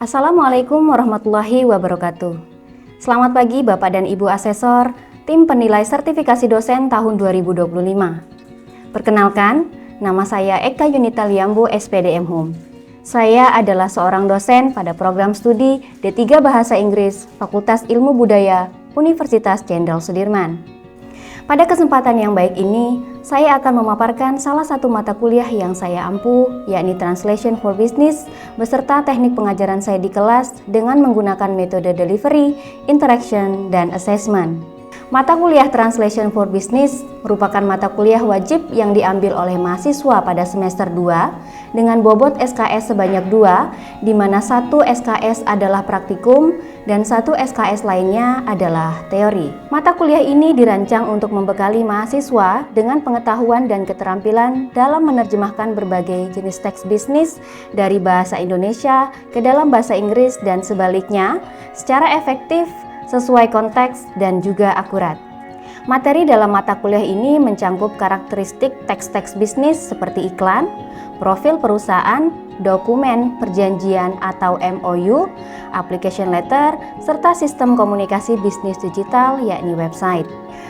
Assalamualaikum warahmatullahi wabarakatuh. Selamat pagi Bapak dan Ibu Asesor, tim penilai sertifikasi dosen tahun 2025. Perkenalkan, nama saya Eka Yunita Liambo, SPDM Hum. Saya adalah seorang dosen pada program studi D3 Bahasa Inggris, Fakultas Ilmu Budaya, Universitas Jenderal Sudirman. Pada kesempatan yang baik ini, saya akan memaparkan salah satu mata kuliah yang saya ampu, yakni Translation for Business, beserta teknik pengajaran saya di kelas dengan menggunakan metode delivery, interaction, dan assessment. Mata kuliah Translation for Business merupakan mata kuliah wajib yang diambil oleh mahasiswa pada semester 2 dengan bobot SKS sebanyak 2, di mana satu SKS adalah praktikum dan satu SKS lainnya adalah teori. Mata kuliah ini dirancang untuk membekali mahasiswa dengan pengetahuan dan keterampilan dalam menerjemahkan berbagai jenis teks bisnis dari bahasa Indonesia ke dalam bahasa Inggris dan sebaliknya secara efektif, sesuai konteks dan juga akurat. Materi dalam mata kuliah ini mencangkup karakteristik teks-teks bisnis seperti iklan, profil perusahaan, dokumen perjanjian atau MOU, application letter, serta sistem komunikasi bisnis digital yakni website.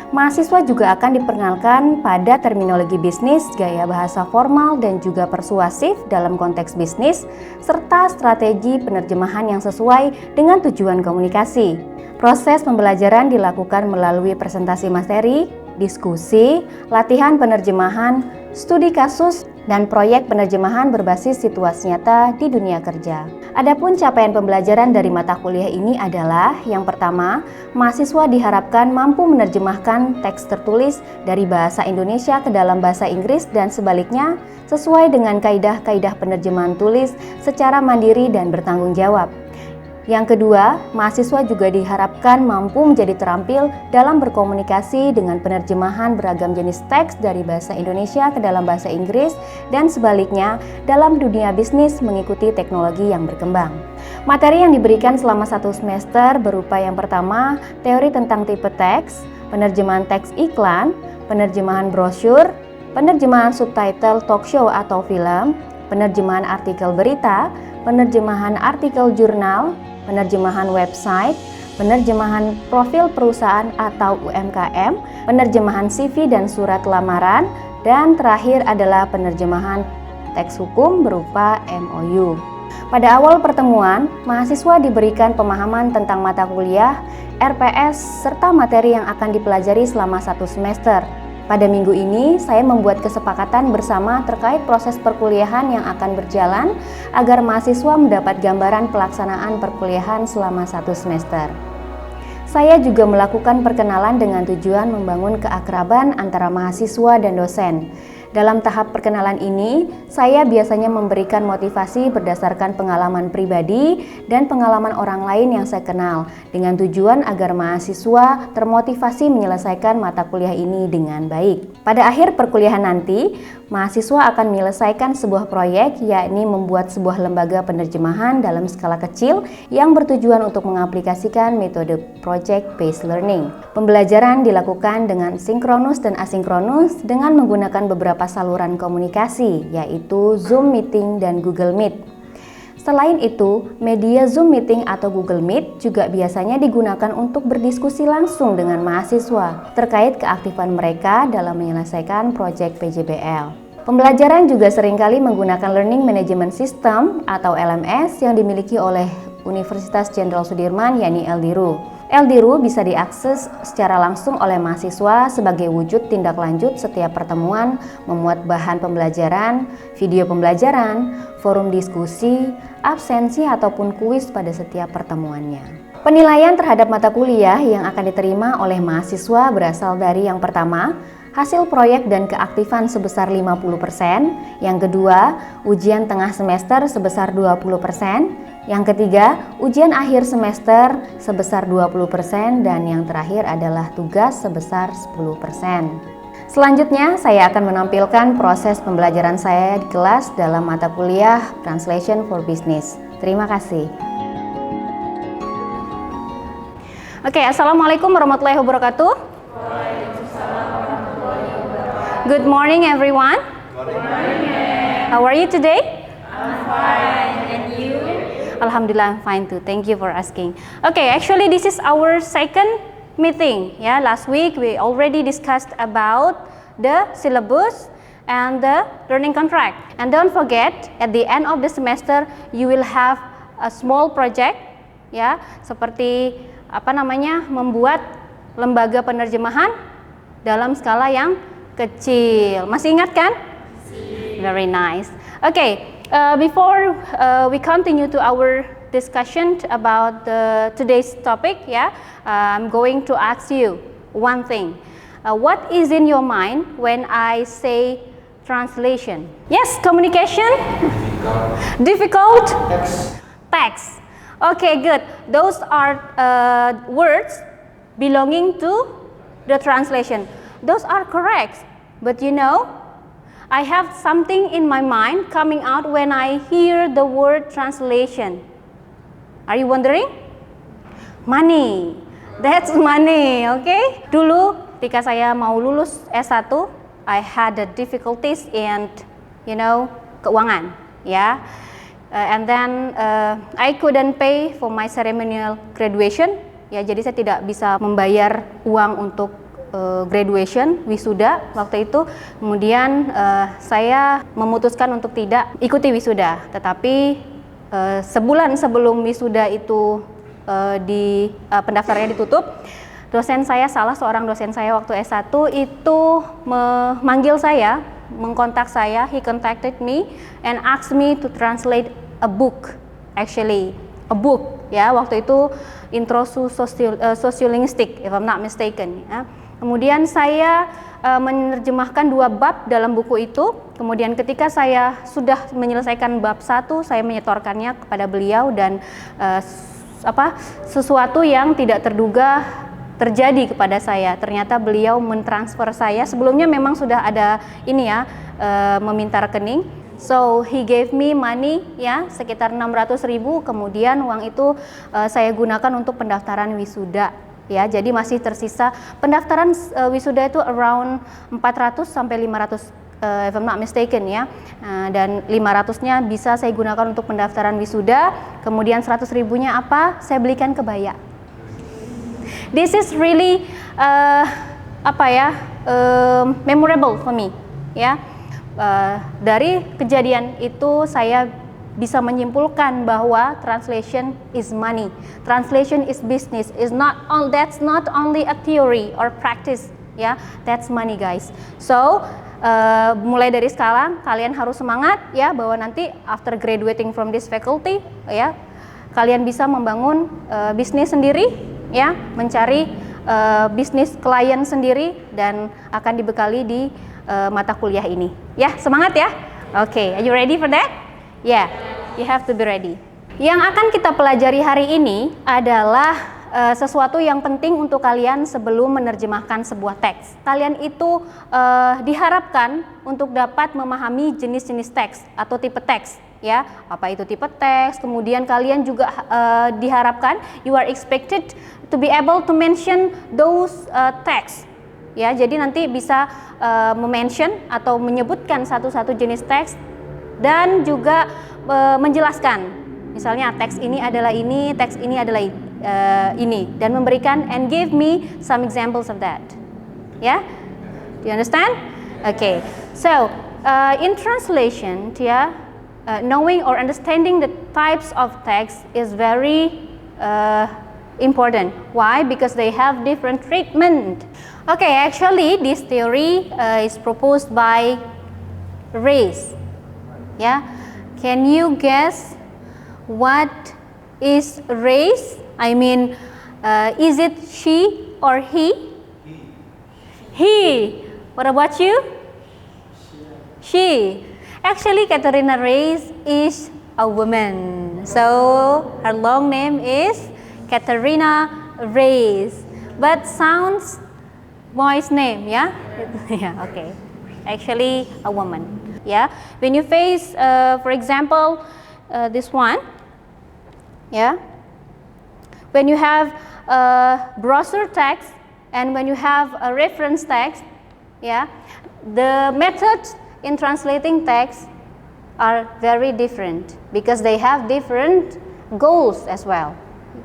Mahasiswa juga akan diperkenalkan pada terminologi bisnis, gaya bahasa formal dan juga persuasif dalam konteks bisnis, serta strategi penerjemahan yang sesuai dengan tujuan komunikasi. Proses pembelajaran dilakukan melalui presentasi materi, diskusi, latihan penerjemahan, studi kasus, dan proyek penerjemahan berbasis situasi nyata di dunia kerja. Adapun capaian pembelajaran dari mata kuliah ini adalah yang pertama, mahasiswa diharapkan mampu menerjemahkan teks tertulis dari bahasa Indonesia ke dalam bahasa Inggris dan sebaliknya sesuai dengan kaidah-kaidah penerjemahan tulis secara mandiri dan bertanggung jawab. Yang kedua, mahasiswa juga diharapkan mampu menjadi terampil dalam berkomunikasi dengan penerjemahan beragam jenis teks dari bahasa Indonesia ke dalam bahasa Inggris dan sebaliknya dalam dunia bisnis mengikuti teknologi yang berkembang. Materi yang diberikan selama 1 semester berupa yang pertama, teori tentang tipe teks, penerjemahan teks iklan, penerjemahan brosur, penerjemahan subtitle talk show atau film, penerjemahan artikel berita, penerjemahan artikel jurnal, penerjemahan website, penerjemahan profil perusahaan atau UMKM, penerjemahan CV dan surat lamaran, dan terakhir adalah penerjemahan teks hukum berupa MOU. Pada awal pertemuan, mahasiswa diberikan pemahaman tentang mata kuliah, RPS, serta materi yang akan dipelajari selama 1 semester. Pada minggu ini, saya membuat kesepakatan bersama terkait proses perkuliahan yang akan berjalan agar mahasiswa mendapat gambaran pelaksanaan perkuliahan selama 1 semester. Saya juga melakukan perkenalan dengan tujuan membangun keakraban antara mahasiswa dan dosen. Dalam tahap perkenalan ini, saya biasanya memberikan motivasi berdasarkan pengalaman pribadi dan pengalaman orang lain yang saya kenal, dengan tujuan agar mahasiswa termotivasi menyelesaikan mata kuliah ini dengan baik. Pada akhir perkuliahan nanti, mahasiswa akan menyelesaikan sebuah proyek, yakni membuat sebuah lembaga penerjemahan dalam skala kecil yang bertujuan untuk mengaplikasikan metode project-based learning. Pembelajaran dilakukan dengan sinkronus dan asinkronus dengan menggunakan beberapa saluran komunikasi, yaitu Zoom Meeting dan Google Meet. Selain itu, media Zoom Meeting atau Google Meet juga biasanya digunakan untuk berdiskusi langsung dengan mahasiswa terkait keaktifan mereka dalam menyelesaikan proyek PJBL. Pembelajaran juga seringkali menggunakan Learning Management System atau LMS yang dimiliki oleh Universitas Jenderal Sudirman, yakni LDIRU. LDIRU bisa diakses secara langsung oleh mahasiswa sebagai wujud tindak lanjut setiap pertemuan, memuat bahan pembelajaran, video pembelajaran, forum diskusi, absensi ataupun kuis pada setiap pertemuannya. Penilaian terhadap mata kuliah yang akan diterima oleh mahasiswa berasal dari yang pertama, hasil proyek dan keaktifan sebesar 50%, yang kedua, ujian tengah semester sebesar 20%, yang ketiga, ujian akhir semester sebesar 20%, dan yang terakhir adalah tugas sebesar 10%. Selanjutnya, saya akan menampilkan proses pembelajaran saya di kelas dalam mata kuliah Translation for Business. Terima kasih. Oke, Assalamualaikum warahmatullahi wabarakatuh. Good morning, everyone. Good morning. How are you today? I'm fine. And you? Alhamdulillah, I'm fine too. Thank you for asking. Okay, actually this is our second meeting. Yeah, last week we already discussed about the syllabus and the learning contract. And don't forget, at the end of the semester you will have a small project, ya, seperti membuat lembaga penerjemahan dalam skala yang kecil. Masih ingat kan? Very nice. Okay, before we continue to our discussion about today's topic, I'm going to ask you one thing. What is in your mind when I say translation? Yes, communication? Difficult? Text. Okay, good. Those are words belonging to the translation. Those are correct. But you know, I have something in my mind coming out when I hear the word translation. Are you wondering? Money. That's money, okay? Dulu ketika saya mau lulus S1, I had the difficulties in, keuangan, ya. And then I couldn't pay for my ceremonial graduation, ya. Jadi saya tidak bisa membayar uang untuk graduation, wisuda waktu itu. Kemudian saya memutuskan untuk tidak ikuti wisuda. Tetapi sebulan sebelum wisuda itu pendaftarannya ditutup, salah seorang dosen saya waktu S1 itu memanggil saya, mengkontak saya. He contacted me and asked me to translate a book, actually a book, ya. Waktu itu Intro to Sociolinguistic, if I'm not mistaken, ya. Kemudian saya menerjemahkan 2 bab dalam buku itu. Kemudian ketika saya sudah menyelesaikan bab 1, saya menyetorkannya kepada beliau, dan sesuatu yang tidak terduga terjadi kepada saya. Ternyata beliau mentransfer saya. Sebelumnya memang sudah ada meminta rekening. So he gave me money, ya, sekitar 600.000. Kemudian uang itu saya gunakan untuk pendaftaran wisuda. Ya, jadi masih tersisa pendaftaran wisuda itu around 400 sampai 500 if I'm not mistaken, ya. Dan 500-nya bisa saya gunakan untuk pendaftaran wisuda. Kemudian 100.000-nya apa? Saya belikan kebaya. This is really memorable for me, ya. Dari kejadian itu saya bisa menyimpulkan bahwa translation is money, translation is business, that's not only a theory or practice, ya, that's money, guys. So mulai dari sekarang kalian harus semangat, ya, bahwa nanti after graduating from this faculty, ya, kalian bisa membangun bisnis sendiri, ya, mencari bisnis klien sendiri, dan akan dibekali di mata kuliah ini, ya. Semangat, ya. Okay, are you ready for that? Yeah, you have to be ready. Yang akan kita pelajari hari ini adalah sesuatu yang penting untuk kalian sebelum menerjemahkan sebuah teks. Kalian itu diharapkan untuk dapat memahami jenis-jenis teks atau tipe teks, ya. Apa itu tipe teks? Kemudian kalian juga diharapkan, you are expected to be able to mention those text. Ya, jadi nanti bisa mention atau menyebutkan satu-satu jenis teks dan juga menjelaskan, misalnya teks ini adalah ini, teks ini adalah ini, dan memberikan and give me some examples of that. Ya, do you understand? Okay, so in translation, knowing or understanding the types of text is very important. Why? Because they have different treatment. Okay, actually this theory is proposed by Race. Yeah, can you guess what is race? I mean, is it she or he? He. What about you? She. Actually, Katharina Race is a woman. So her long name is Katharina Race. But sounds boy's name, yeah? Yeah, okay. Actually, a woman. Yeah, when you face, for example, this one, yeah, when you have brochure text and when you have a reference text, yeah, the methods in translating text are very different because they have different goals as well.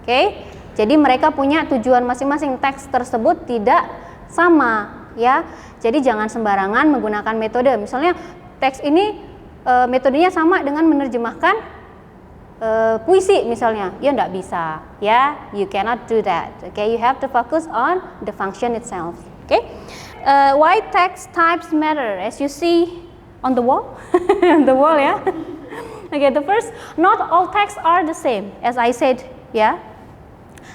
Oke. Jadi mereka punya tujuan masing-masing. Teks tersebut tidak sama, ya. Jadi jangan sembarangan menggunakan metode. Misalnya teks ini metodenya sama dengan menerjemahkan puisi misalnya, ya enggak bisa, ya. You cannot do that. Okay, you have to focus on the function itself. Okay. Why text types matter? As you see on the wall, on the wall, ya. Okay, the first, not all texts are the same, as I said, ya.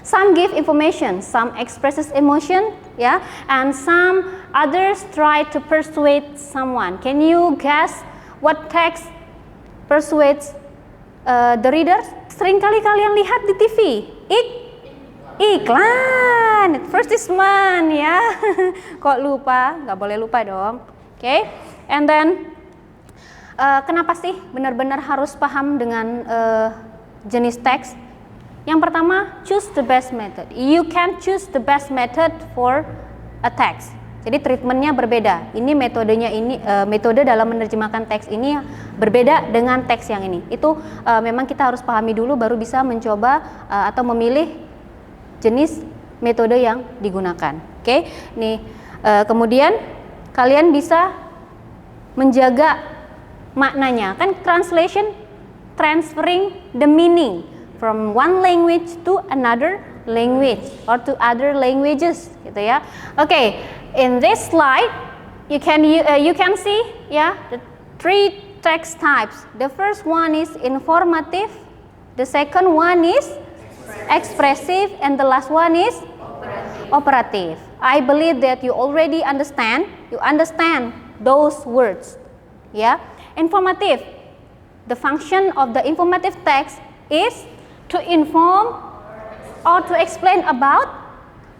Some give information, some expresses emotion, yeah, and some others try to persuade someone. Can you guess what text persuades the readers? Seringkali kalian lihat di TV, iklan, advertisement, ya. Kok lupa? Nggak boleh lupa dong. Okay, and then kenapa sih benar-benar harus paham dengan jenis teks? Yang pertama, choose the best method. You can choose the best method for a text. Jadi treatmentnya berbeda. Ini metodenya ini, metode dalam menerjemahkan teks ini berbeda dengan teks yang ini. Itu memang kita harus pahami dulu baru bisa mencoba atau memilih jenis metode yang digunakan. Oke, nih kemudian kalian bisa menjaga maknanya. Kan translation, transferring the meaning from one language to another language or to other languages, gitu ya. Okay, in this slide you can see, ya, the three text types. The first one is informative, the second one is expressive, and the last one is operative. I believe that you already understand. You understand those words, ya. Informative. The function of the informative text is to inform or to explain about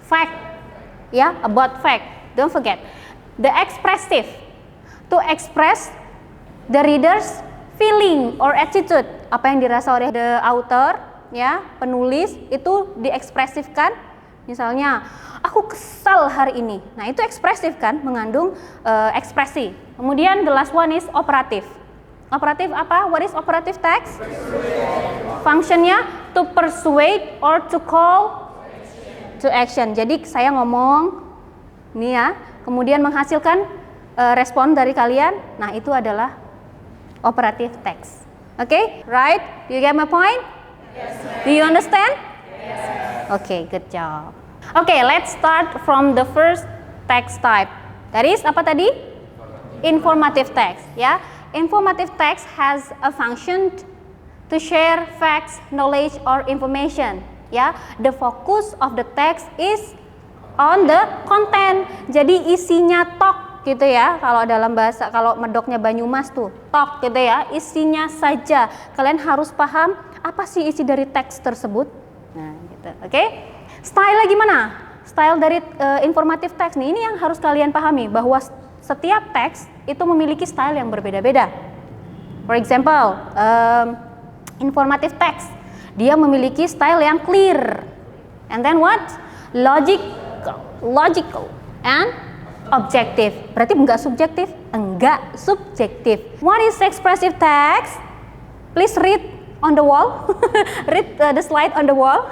fact, ya, about fact. Don't forget. The expressive, to express the reader's feeling or attitude, apa yang dirasa oleh the author, ya, penulis itu diekspresifkan. Misalnya, aku kesal hari ini. Nah, itu ekspresif kan, mengandung ekspresi. Kemudian the last one is operative. Operative apa? What is operative text? Functionnya to persuade or to call to action. Jadi saya ngomong, nih ya, kemudian menghasilkan respon dari kalian. Nah, itu adalah operative text. Okay, right? Do you get my point? Yes, ma'am. Do you understand? Yes, ma'am. Okay, good job. Okay, let's start from the first text type. That is apa tadi? Informative text, ya. Informative text has a function to share facts, knowledge, or information. Ya, the focus of the text is on the content. Jadi isinya tok, gitu ya. Kalau dalam bahasa, kalau medoknya Banyumas tuh tok, gitu ya. Isinya saja. Kalian harus paham apa sih isi dari teks tersebut. Nah, gitu. Oke. Style gimana? Style dari informative text nih. Ini yang harus kalian pahami bahwa setiap teks itu memiliki style yang berbeda-beda. For example, informative text, dia memiliki style yang clear. And then what? Logical and objective. Berarti enggak subjektif? Enggak subjektif. What is expressive text? Please read on the wall. Read the slide on the wall.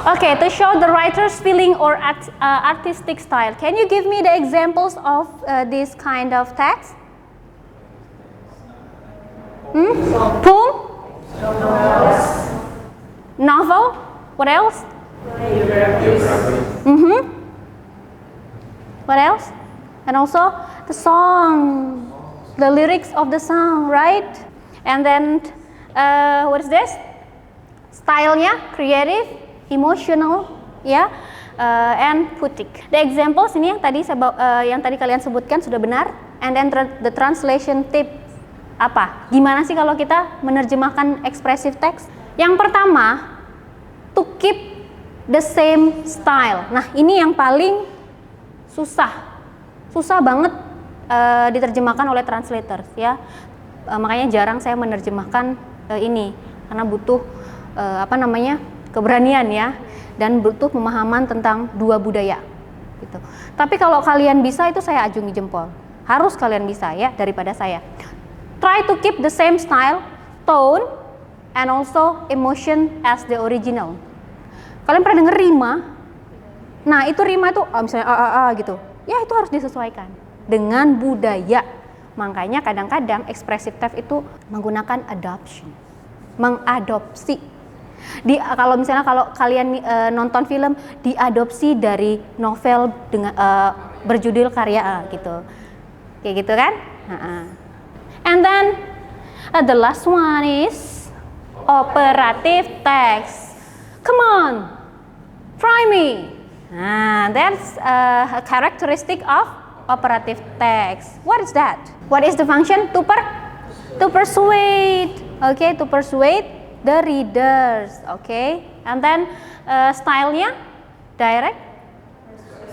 Okay, to show the writer's feeling or artistic style. Can you give me the examples of this kind of text? Poem? Novel? What else? What else? And also the song, the lyrics of the song, right? And then what is this? Stylenya creative, emotional, ya, and poetic. The examples ini yang tadi kalian sebutkan sudah benar. And then the translation tip apa? Gimana sih kalau kita menerjemahkan expressive text? Yang pertama, to keep the same style. Nah, ini yang paling susah banget diterjemahkan oleh translators, ya. Makanya jarang saya menerjemahkan ini karena butuh keberanian, ya, dan butuh pemahaman tentang dua budaya gitu. Tapi kalau kalian bisa, itu saya ajungi jempol. Harus kalian bisa, ya, daripada saya. Try to keep the same style, tone, and also emotion as the original. Kalian pernah denger rima? Nah, itu rima tuh misalnya gitu. Ya, itu harus disesuaikan dengan budaya. Makanya kadang-kadang expressive text itu menggunakan adoption, mengadopsi. Kalau misalnya kalau kalian nonton film diadopsi dari novel dengan berjudul karya A gitu. Kayak gitu kan? And then the last one is operative text. Come on, try me. That's a characteristic of operative text. What is that? What is the function? To persuade. Okay, to persuade the readers. Okay, and then stylenya direct,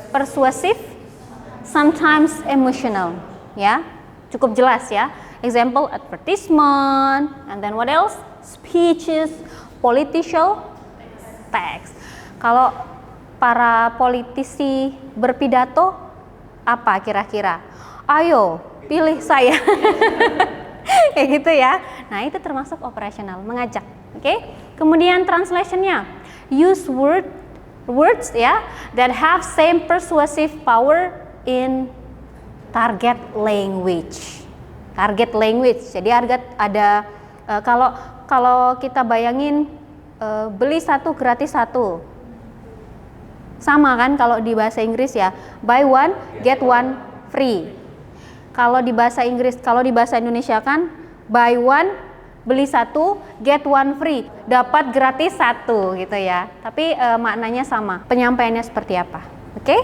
persuasive, sometimes emotional. Ya, cukup jelas ya. Example, advertisement, and then what else? Speeches, political text. Kalau para politisi berpidato, apa kira-kira? Ayo, pilih saya. Kayak gitu ya. Nah, itu termasuk operasional, mengajak. Oke? Kemudian translationnya, use words ya that have same persuasive power in target language. Target language. Jadi ada kalau kita bayangin beli satu gratis satu. Sama kan kalau di bahasa Inggris ya, buy one get one free. Kalau di bahasa Inggris, kalau di bahasa Indonesia kan buy one beli satu get one free, dapat gratis satu gitu ya. Tapi maknanya sama, penyampaiannya seperti apa? Oke?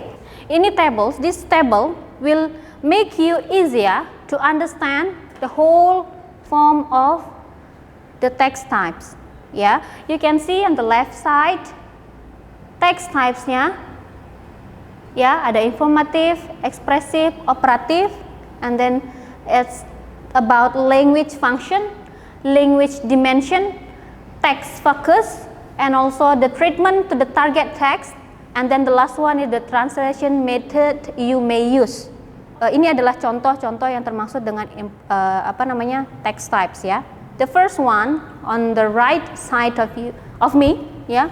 Ini tables, this table will make you easier to understand the whole form of the text types. Ya, you can see on the left side text types-nya ya, ada informative, expressive, operative, and then it's about language function, language dimension, text focus, and also the treatment to the target text, and then the last one is the translation method you may use. Ini adalah contoh-contoh yang termaksud dengan text types ya. The first one on the right side of me ya,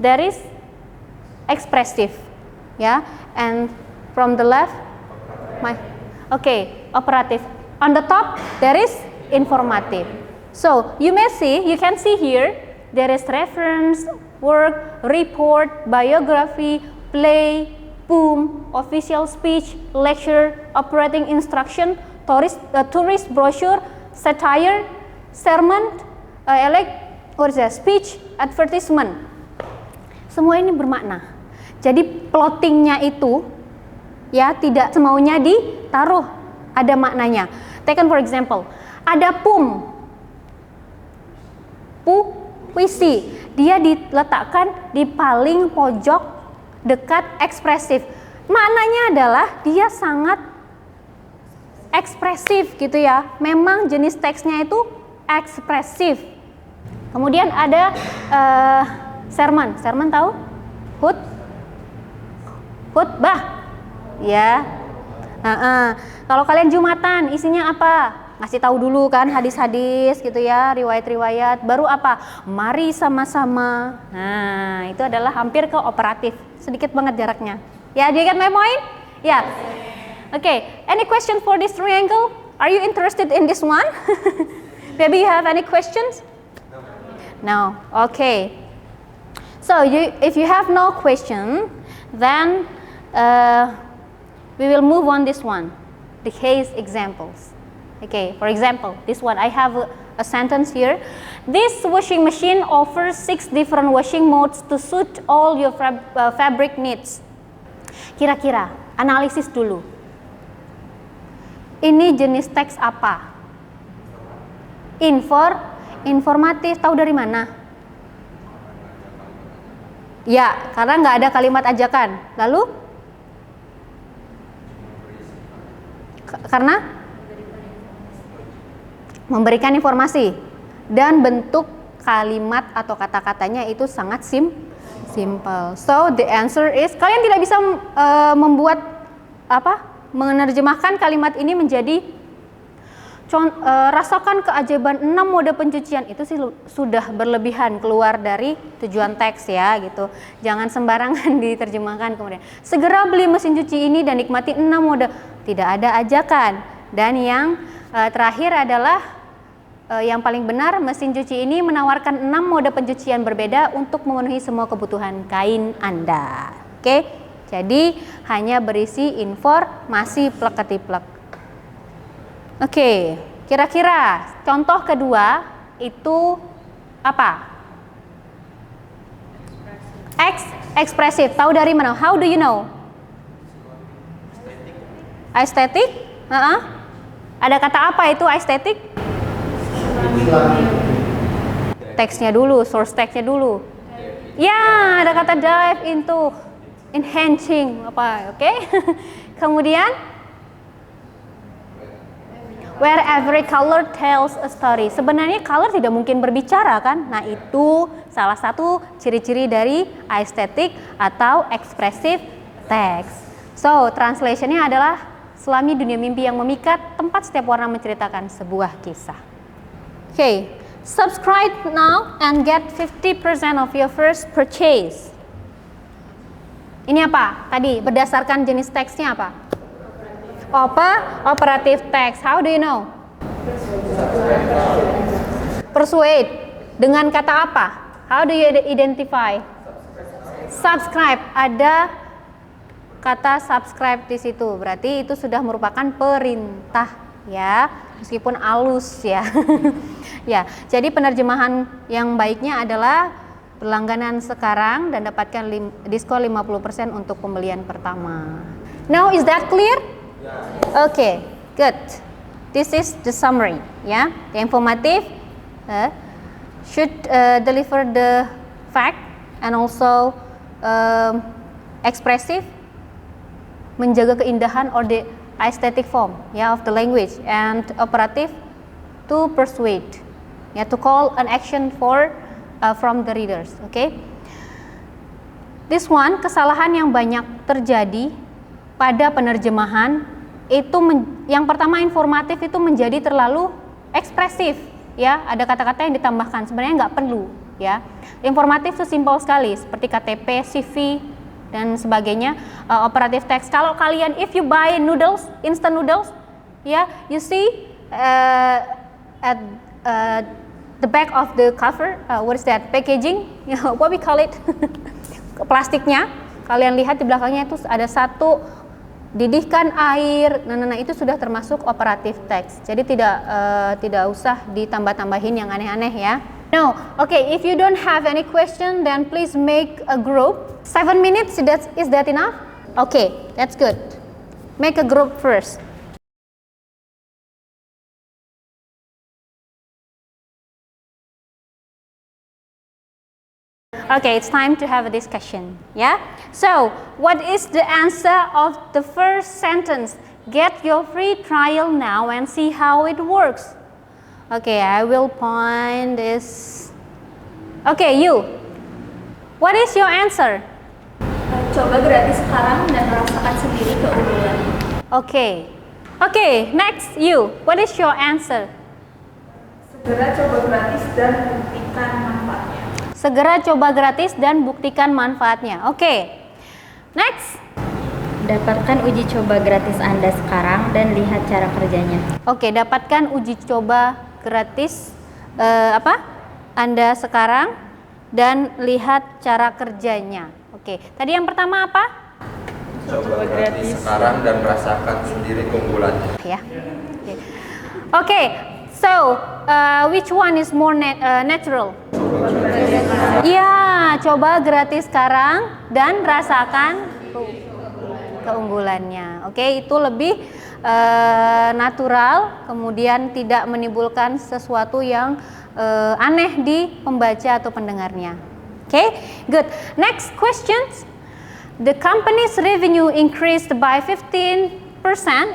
there is expressive ya, and from the left operative. On the top there is informative. So you can see here there is reference, work, report, biography, play, poem, official speech, lecture, operating instruction, tourist brochure, satire, sermon, speech, advertisement. Semua ini bermakna. Jadi plottingnya itu ya tidak semaunya ditaruh, ada maknanya. Taken for example, ada puisi, dia diletakkan di paling pojok dekat ekspresif. Maknanya adalah dia sangat ekspresif gitu ya. Memang jenis teksnya itu ekspresif. Kemudian ada sermon tahu? Khutbah, ya. Kalau kalian Jumatan, isinya apa? Ngasih tahu dulu kan hadis-hadis gitu ya, riwayat-riwayat. Baru apa? Mari sama-sama. Nah, itu adalah hampir ke operatif, sedikit banget jaraknya. Ya, do you get my point? Ya. Okay. Any question for this triangle? Are you interested in this one? Maybe you have any questions? No. Okay. So if you have no question, then we will move on this one, the case examples. Okay, for example, this one, I have a sentence here. This washing machine offers 6 different washing modes to suit all your fabric needs. Kira-kira, analisis dulu. Ini jenis teks apa? Informatif, tahu dari mana? Ya, karena nggak ada kalimat ajakan. Lalu? Karena? Memberikan informasi. Dan bentuk kalimat atau kata-katanya itu sangat simple. So, the answer is, kalian tidak bisa menerjemahkan kalimat ini menjadi rasakan keajaiban 6 mode pencucian, itu sih sudah berlebihan, keluar dari tujuan teks ya gitu. Jangan sembarangan diterjemahkan kemudian. Segera beli mesin cuci ini dan nikmati 6 mode. Tidak ada ajakan. Dan yang terakhir adalah yang paling benar, mesin cuci ini menawarkan 6 mode pencucian berbeda untuk memenuhi semua kebutuhan kain Anda. Oke, jadi hanya berisi informasi plek-ketiplek. Oke, kira-kira contoh kedua itu apa? Ekspresif. Tahu dari mana? How do you know? Estetik? Ada kata apa itu estetik? Teksnya dulu, source teksnya dulu. Ya, ada kata dive into, enhancing apa? Oke. Kemudian where every color tells a story. Sebenarnya color tidak mungkin berbicara kan? Nah, itu salah satu ciri-ciri dari aesthetic atau expressive text. So, translationnya adalah selami dunia mimpi yang memikat, tempat setiap warna menceritakan sebuah kisah. Okay, subscribe now and get 50% of your first purchase. Ini apa? Tadi berdasarkan jenis teksnya apa? Operative text. How do you know? Persuade. Dengan kata apa? How do you identify? Subscribe. Ada kata subscribe di situ. Berarti itu sudah merupakan perintah ya, meskipun halus ya. Ya, jadi penerjemahan yang baiknya adalah berlangganan sekarang dan dapatkan diskon 50% untuk pembelian pertama. Now, is that clear? Okay, good. This is the summary, ya. The informative should deliver the fact and also expressive, menjaga keindahan or the aesthetic form, ya, of the language, and operative to persuade, ya, to call an action for from the readers. Okay. This one, kesalahan yang banyak terjadi pada penerjemahan itu yang pertama informatif itu menjadi terlalu ekspresif ya, ada kata-kata yang ditambahkan sebenarnya nggak perlu ya. Informatif itu simpel sekali seperti KTP, CV dan sebagainya. Operative text, kalau kalian if you buy noodles, instant noodles ya, you see at the back of the cover, what is that, packaging, what we call it, plastiknya, kalian lihat di belakangnya itu ada satu didihkan air. Nah, itu sudah termasuk operative text. Jadi tidak usah ditambah-tambahin yang aneh-aneh ya. No, okay. If you don't have any question, then please make a group. 7 minutes. Is that enough? Okay, that's good. Make a group first. Okay, it's time to have a discussion. Yeah. So, what is the answer of the first sentence? Get your free trial now and see how it works. Okay, I will point this. Okay, you. What is your answer? Coba gratis sekarang dan rasakan sendiri keunggulan. Okay. Okay, next you. What is your answer? Segera coba gratis dan buktikan manfaatnya. Segera coba gratis dan buktikan manfaatnya. Oke. Next. Dapatkan uji coba gratis Anda sekarang dan lihat cara kerjanya. Oke, dapatkan uji coba gratis Anda sekarang dan lihat cara kerjanya. Oke. Tadi yang pertama apa? Coba gratis sekarang dan rasakan sendiri keunggulannya. Ya. Oke. So, which one is more natural? Iya, coba gratis sekarang dan rasakan keunggulannya. Oke, itu lebih natural, kemudian tidak menimbulkan sesuatu yang aneh di pembaca atau pendengarnya. Oke, good. Next questions. The company's revenue increased by 15%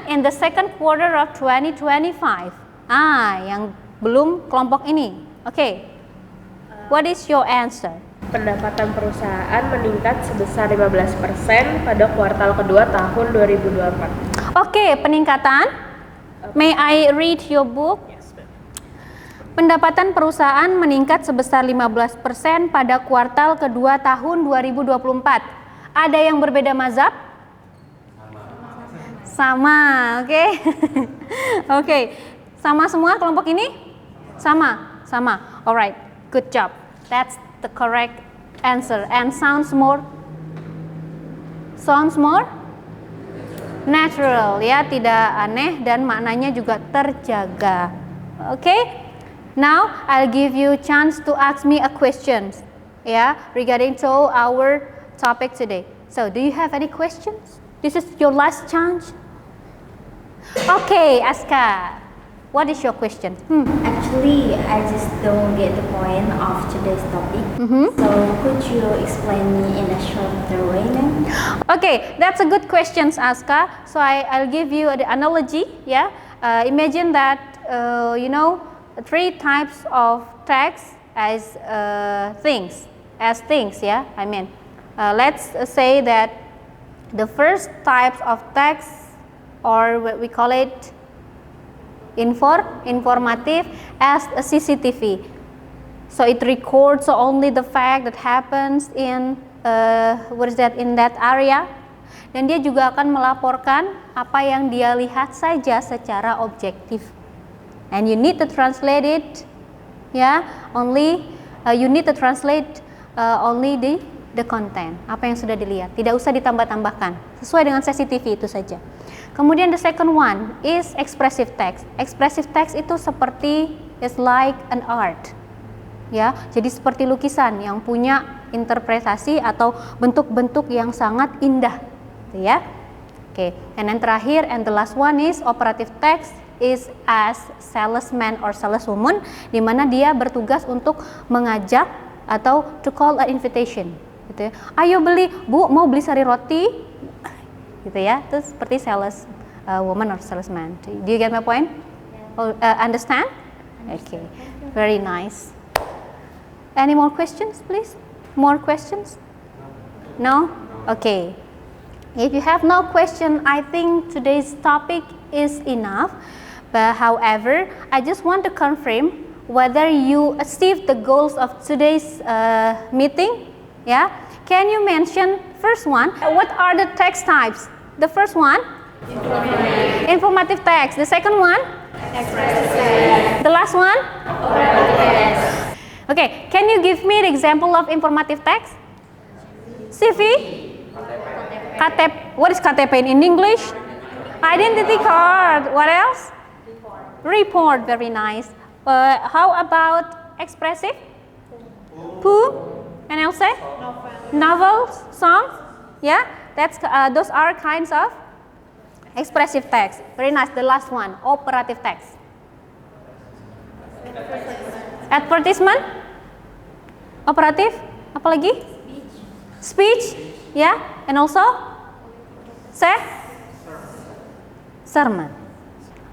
in the second quarter of 2025. Yang belum kelompok ini. Oke. What is your answer? Pendapatan perusahaan meningkat sebesar 15% pada kuartal kedua tahun 2024. Oke, peningkatan May I read your book? Pendapatan perusahaan meningkat sebesar 15% pada kuartal kedua tahun 2024. Ada yang berbeda mazhab? Sama, oke. Oke. Sama semua kelompok ini? Sama. Alright, good job. That's the correct answer. And sounds more natural, ya, tidak aneh dan maknanya juga terjaga. Okay? Now I'll give you chance to ask me a question, ya, regarding to our topic today. So, do you have any questions? This is your last chance. Okay, Aska, what is your question? Actually, I just don't get the point of today's topic. So, could you explain me in a shorter way then? Okay, that's a good question, Aska. So I'll give you the analogy. Yeah, imagine that three types of text as things. Yeah, I mean, let's say that the first types of text, or what we call it, informative, as a CCTV. So it records only the fact that happens in in that area, dan dia juga akan melaporkan apa yang dia lihat saja secara objektif. And you need to translate it, only the content, apa yang sudah dilihat, tidak usah ditambah-tambahkan, sesuai dengan CCTV itu saja. Kemudian the second one is expressive text. Expressive text itu seperti is like an art, ya, jadi seperti lukisan yang punya interpretasi atau bentuk-bentuk yang sangat indah, gitu ya. Okay, and then terakhir and the last one is operative text, is as salesman or saleswoman, di mana dia bertugas untuk mengajak atau to call an invitation, gitu ya. Ayo beli, Bu, mau beli sari roti, gitu ya. Itu seperti sales woman or salesman. Do you get my point? Understand? Okay, very nice. Any more questions, please? More questions? No? Okay. If you have no question, I think today's topic is enough. But however, I just want to confirm whether you achieved the goals of today's meeting. Yeah? Can you mention first one? What are the text types? The first one? Informative text. The second one? Expressive text. The last one? Operative text. Okay, can you give me the example of informative text? CV? KTP. What is KTP in English? Identity card. What else? Report. Very nice. How about expressive? Poem. And else? Novels. Songs. Yeah, those are kinds of expressive text. Very nice. The last one, operative text. Advertisement. Operative. Apa lagi? Speech. Yeah, and also sermon.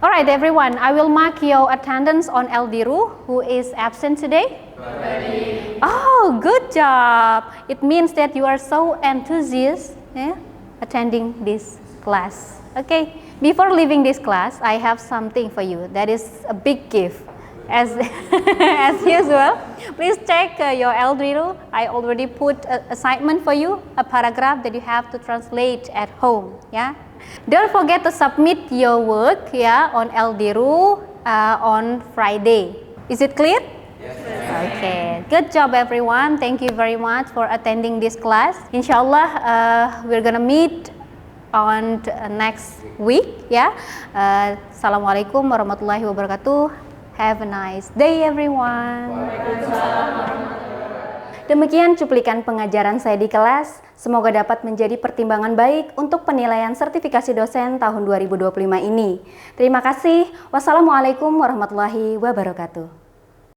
Alright everyone, I will mark your attendance on Eldiru, who is absent today. Oh, good job. It means that you are so enthusiastic, attending this class. Okay, before leaving this class, I have something for you. That is a big gift. As usual, please check your Eldiru. I already put an assignment for you, a paragraph that you have to translate at home. Yeah. Don't forget to submit your work, on Eldiru on Friday. Is it clear? Yes. Okay. Good job, everyone. Thank you very much for attending this class. Inshallah, we're gonna meet on next week. Assalamualaikum warahmatullahi wabarakatuh. Have a nice day, everyone. Demikian cuplikan pengajaran saya di kelas. Semoga dapat menjadi pertimbangan baik untuk penilaian sertifikasi dosen tahun 2025 ini. Terima kasih. Wassalamualaikum warahmatullahi wabarakatuh.